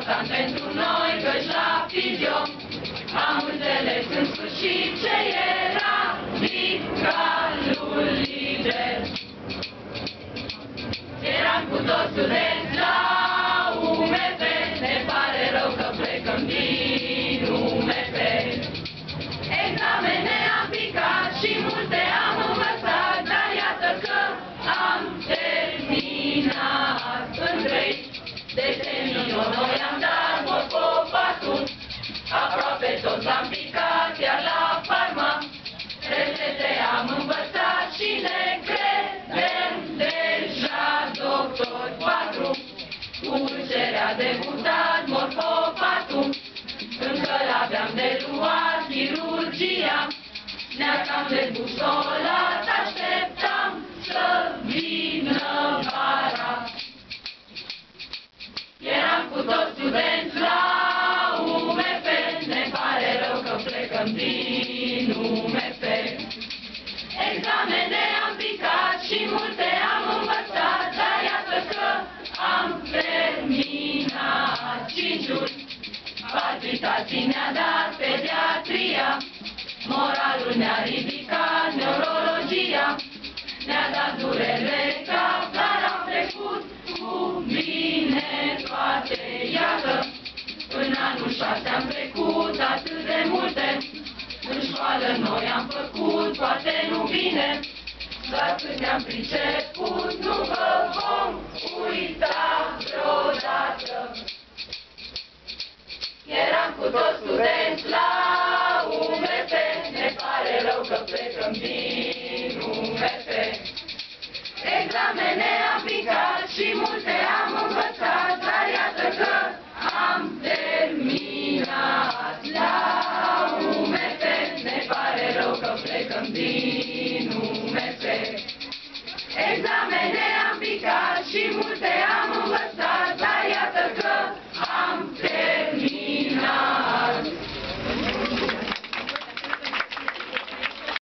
important pentru noi, căci la fizion am înțeles în sfârșit ce era calul liber. Eram cu toți studenți la UMF, ne pare rău că plecăm din UMF. Examene am picat și multe am învățat, dar iată că am terminat. În 3 decenii noi am dat morfopatul, aproape toți am picat, iar la farma rețete am învățat și ne credem deja doctori 4. Cu cerea debutat morfopatul, încă l-aveam de luat chirurgia, ne-a cam debusolat, așteptam să vină vara. Eram cu toți studenți la UMF, ne pare rău că plecăm din UMF. Examene am picat și multe am învățat, dar iată că am terminat 5-uri. Palpitații ne-a dat pediatria, moralul ne-a ridicat neurologia, ne-a dat durere cap, dar am trecut cu bine toate. Iată, în anul 6 am trecut atât de multe, în școală noi am făcut, poate nu bine, dar cât ne-am priceput, nu vă vom uita vreodată. Eram cu toți studenți la UMF, ne pare rău că plecăm din UMF. Examene am picat și multe am învățat, dar iată că am terminat. La UMF, ne pare rău că plecăm din UMF. Examene am picat și multe